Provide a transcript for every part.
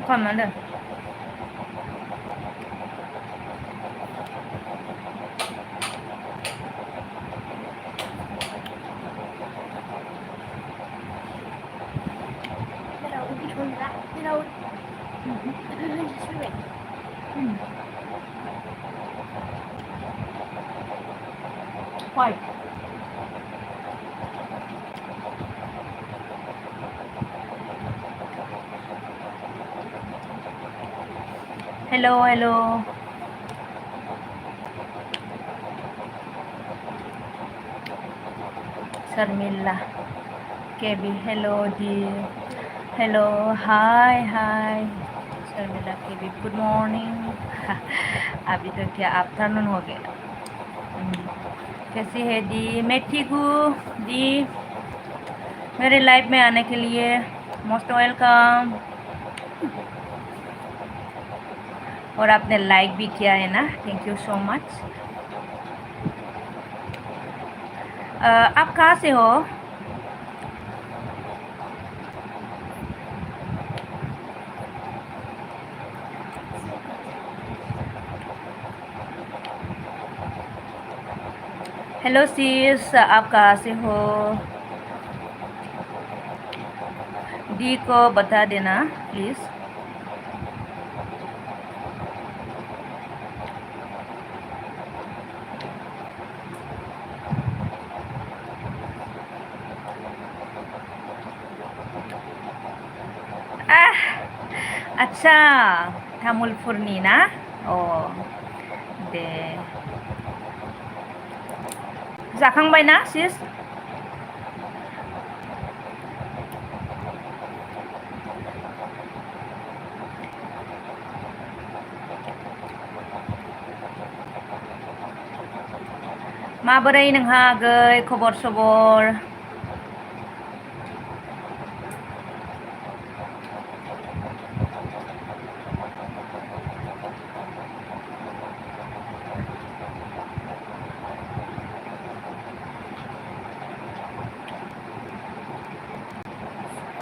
खालामना Why? Hello, hello. Sharmila. KB, hello, dear. Hello, hi, hi. Sharmila, KB, good morning. अभी तो क्या afternoon हो गया. कैसी है दी? मैं ठीक हूँ दी. मेरे लाइफ में आने के लिए मोस्ट वेलकम. और आपने लाइक भी किया है ना, थैंक यू सो मच. आप कहाँ से हो? हेलो सीस, आप कहाँ से हो? डी को बता देना प्लीज़. अच्छा, तामुलपुरनि ना? अ दे. जाखांबाय ना सिस? माबोरै नोंहा आगै खबर सबर?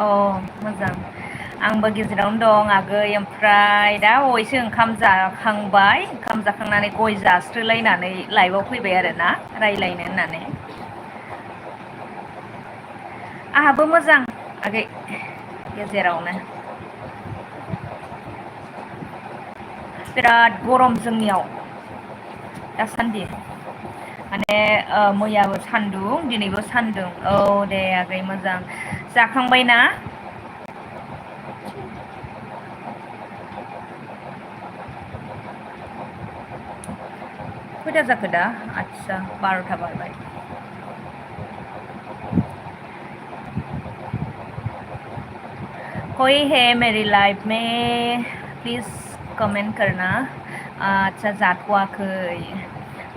अ मोजां. आंबो गेजेरावनो दं आगै. ओमफ्राय दा बावैसो ओंखाम जाखांबाय. ओंखाम जाखांनानै गय जास्रोलायनानै लाइभआव फैबाय आरोना रायलायनो होननानै. आहाबो मोजां आगै, गेजेरावनो. बिराद गरम जोंनियाव दासान्दि. माने मैयाबो सान्दुं, दिनैबो सान्दुं. औ दे आगै मोजां. जाखांबाय ना? खयथा जाखो दा? आदसा 12टा बारबाय. कोई है मेरी लाइफ में प्लीज़ कमेन्ट करना. आदसा जाथ'वाखै.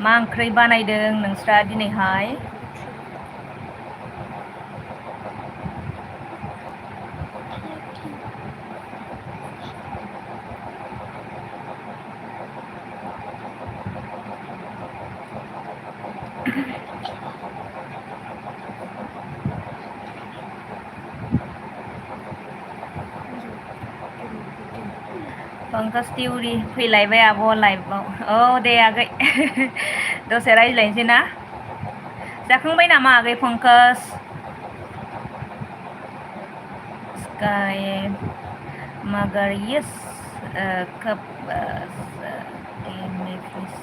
मा ओंख्रि बानायदों नोंस्रा दिनैहाय? पंकज तिउरि फैलायबाय आब' लाइभआव. औ दे आगै. दसे रायज्लायनोसै ना? जाखांबाय नामा आगै पंकज? स्काई मगर यस कब गेम में प्लीज.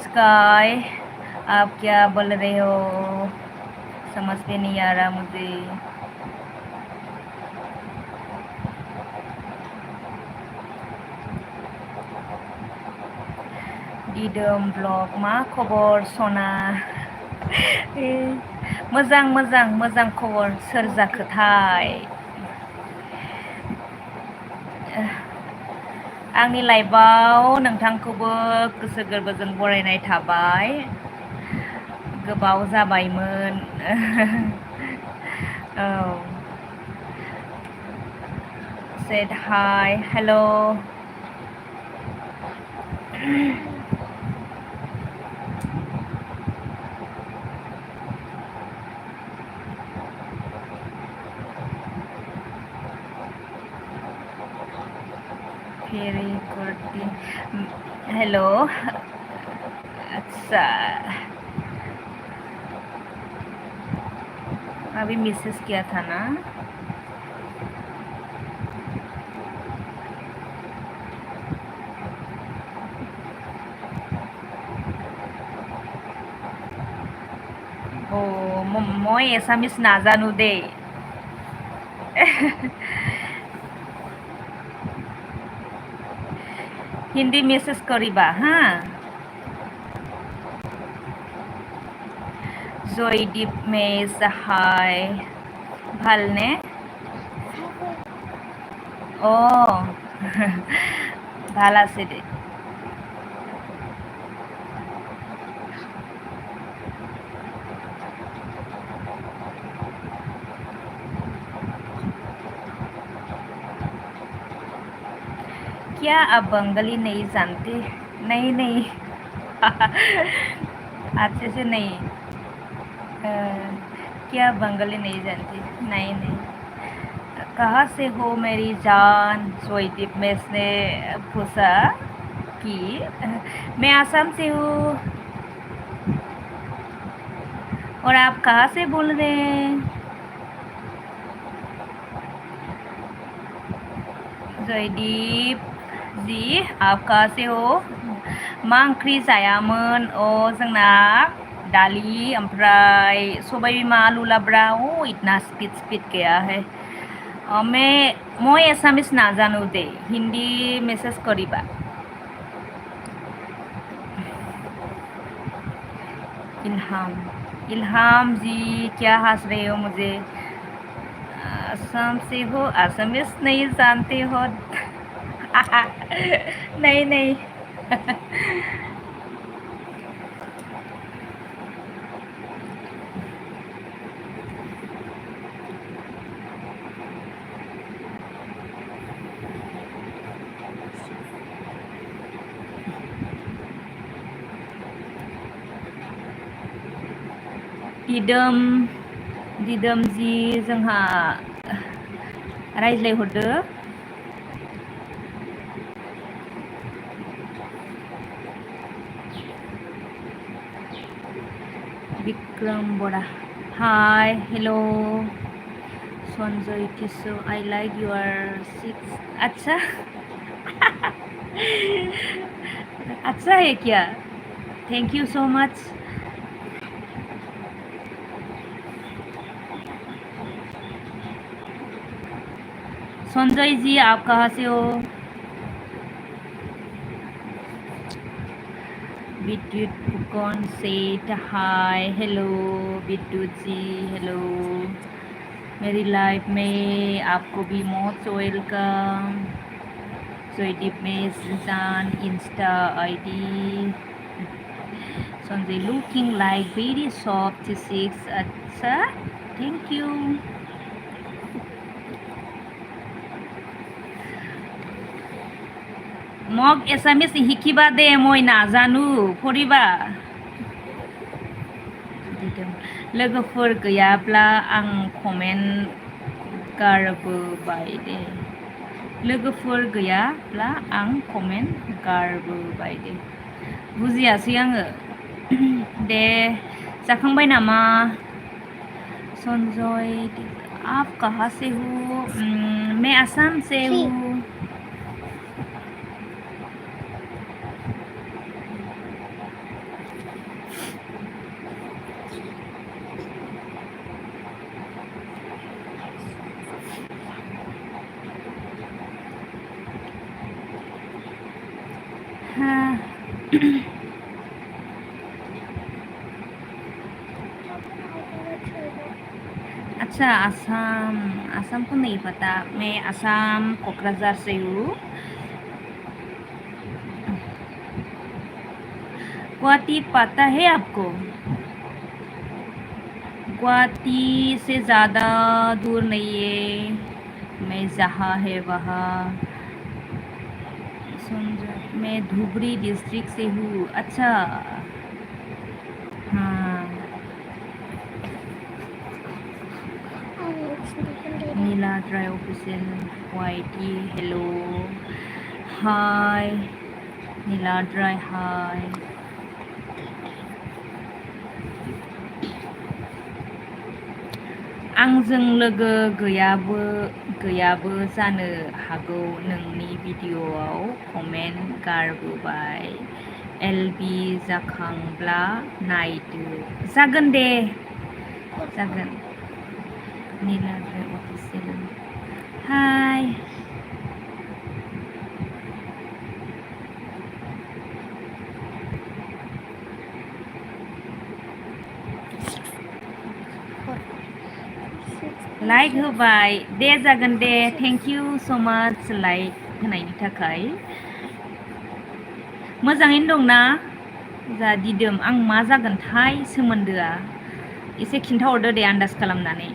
स्काई आप क्या बोल रहे हो? समझ में नहीं आ रहा मुझे. दिदोम ब्लग मा खबर सना? मोजां मोजां मोजां खबर. सोर जाखोथाय? आंनि लाइफआव नोंथांखौबो गोसो गोरबोजों बरायनाय थाबाय. गोबाव जाबायमोन. औ. Said hi hello'. फेरी कुर्ती हेलो अच्छा अभी मैसेज किया था ना মই এছামিছ নাজানো দেই হিন্দী মেছেজ কৰিবা হা জয়দীপ মেজ হাই ভালনে অঁ ভাল আছে দে क्या आप बंगाली नहीं जानते नहीं नहीं अच्छे से नहीं अ, क्या बंगाली नहीं जानती नहीं नहीं कहाँ से हो मेरी जान जोईदीप में इसने पूछा कि मैं आसाम से हूँ और आप कहाँ से बोल रहे हैं जयदीप जी आप कहाँ से हो मा ओंख्रि जायामोन जोंना दालि ओमफ्राय सबाय बिमा आलु लाब्रा इतना स्पीड गया है मैं एसामिस ना जानू दे हिंदी मैसेज करिबा इल्हाम जी क्या हंस रहे हो मुझे असम से हो असमिस नहीं जानते हो नहीं नहीं दिदोम जी जोंहा रायज्लायहरदो विक्रम बड़ा हाय हेलो संजय किशो आई लाइक योर सिक्स अच्छा अच्छा है क्या thank you so much Sanjay ji आप कहाँ से हो विद्युत फुकन सेठ हाय हेलो विद्युत जी हेलो मेरी लाइफ में आपको भी मोस्ट वेलकम जयदीप में जान Insta ID Sanjay looking like very soft six अच्छा थैंक यू मग एसामिस शिकिबा दे मैं नाजानु फरिबा लोगोफोर गैयाब्ला आं कमेन्ट गारबोबाय दे लोगोफोर गैयाब्ला आं कमेन्ट गारबोबाय दे बुजियासै आङो दे जाखांबाय नामा संजय आप कहाँ से हो मैं आसाम से हूँ हाँ अच्छा आसाम को नहीं पता मैं आसाम कोकराझार से हूँ गुवाहाटी पता है आपको गुवाहाटी से ज़्यादा दूर नहीं है मैं जहाँ है वहाँ मैं धुबरी डिस्ट्रिक्ट से हूँ अच्छा हाँ Niladri official YT hello Hi Niladrai hi आंजों लोगो गैयाबो जानो हागौ नोंनि भिडिअ'आव कमेन्ट गारबोबाय एलबि जाखांब्ला नायदो जागोन दे जागोन निलाद्राय अफिसियेल हाय लाइक होबाय दे जागोन दे थेंक इउ स' माच लाइक होनायनि थाखाय मोजाङैनो दंना जा दिदोम आं मा जागोनथाय सोमोन्दोआ एसे खिन्थाहरदो दे आन्दाज खालामनानै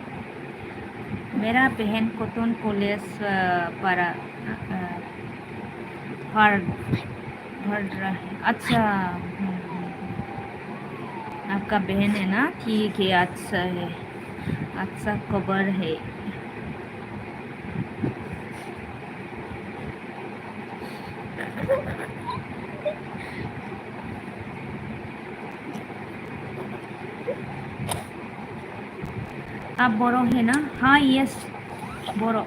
मेरा बहन कॉटन कॉलेज पर पढ़ रहा है अच्छा आपका बहन है ना ठीक है अच्छा है अच्छा खबर है आप बोरो है ना हाँ यस बोरो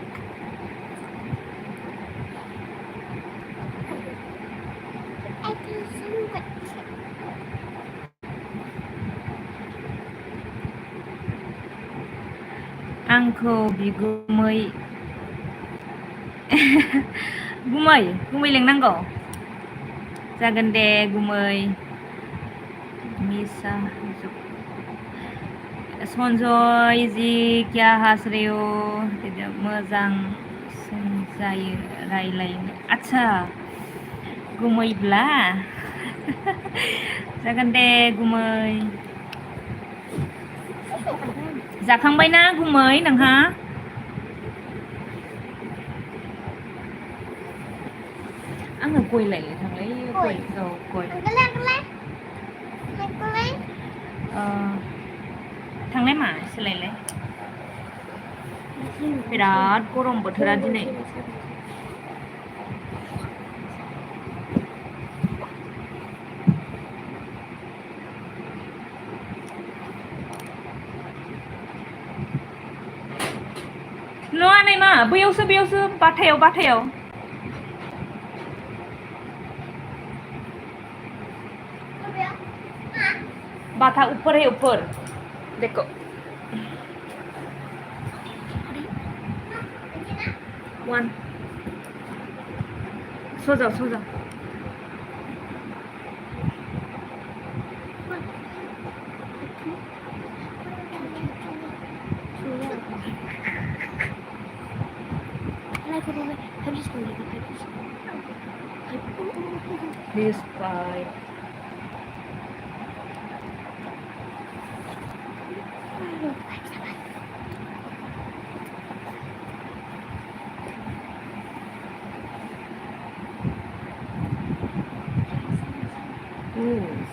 आंखौ बिगुमै गुमै लेंनांगौ जागोन दे गुमै मिसा सन्जय जी क्या हंस रहे हो मोजां जायो रायलायनो आच्छा गुमैब्ला जागोन दे गुमै जाखांबायना गुमै नोंहा आङो गय लायनो थांलै गय औ गय थांनाय मा सोलायलाय बिराद गरम बोथोरा दिनै नङा नै मा बैयावसो बाथायाव बाथा ऊपर है ऊपर देखो वन सो जाओ Please bye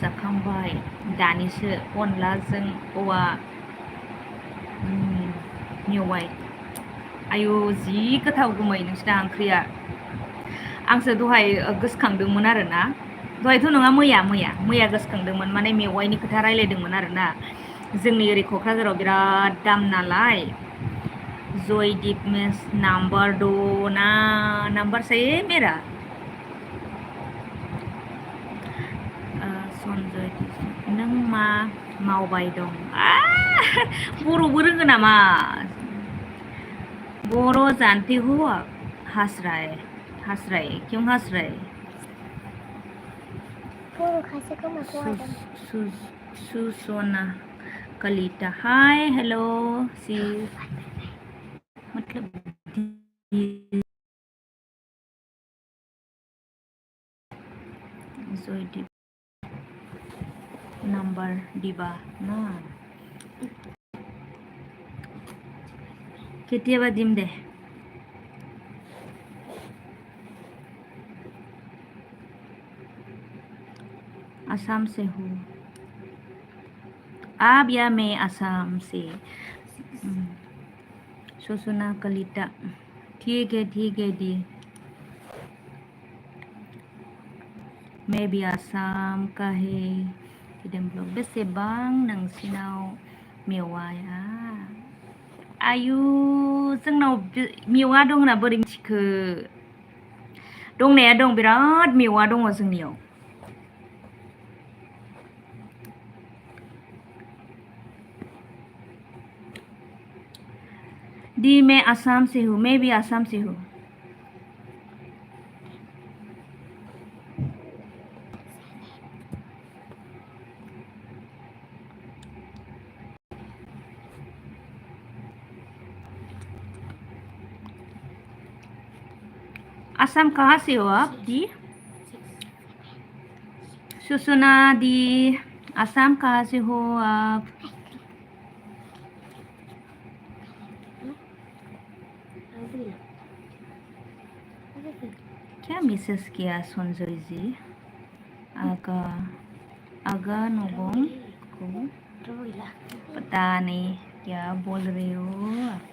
जाखांबाय दानिसो अनलाजों औवा मेवाइ आयु जि गोथाव गुमै नोंसिना ओंख्रिया आंसो दहाय गोसोखांदोंमोन आरोना दहायथ' नङा मैया गोसोखांदोंमोन माने मेवाइनि खोथा रायलायदोंमोन आरोना जोंनि ओरै क'क्राझाराव बिराद दाम नालाय जयदीप में नंबर 2 ना नंबर सही है मेरा सन्जय नों मा मावबाय दं बर'बो रोङो नामा बर' जानते हो हंस रहा है क्यों हंस रहा है सुसोना कलिता हाय हेलो सी मतलब जयदीप नंबर दिबा ना केতিয়াबा दिम दे असम से हूँ आप या मैं असम से सुसुना कलिता ठीक है दी maybe asam kahe hidden block बेसेबां नोंसिनाव मेवाया आयु जोंनाव मेवा दं होनना बोरै मिथिखो दंनाया दं बिराद मेवा दङ जोंनियाव दी मैं आसाम से हूँ मैं भी आसाम से हूँ आसाम कहाँ से हो आप दी सुसुना दी आसाम कहाँ से हो आप क्या मैसेज किया संजय जी आगा आगा नोबों को पता नहीं क्या बोल रहे हो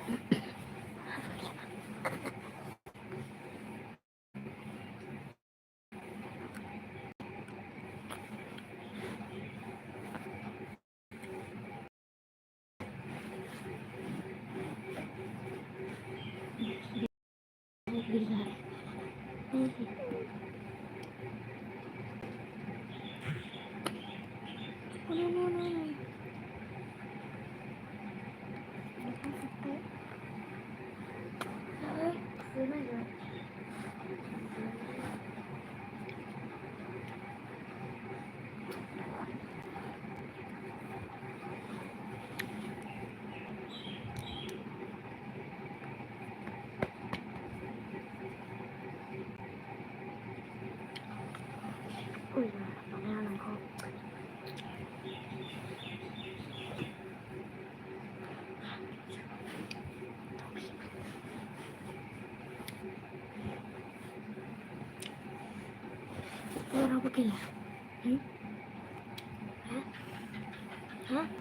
เราไปกินอะไรฮะ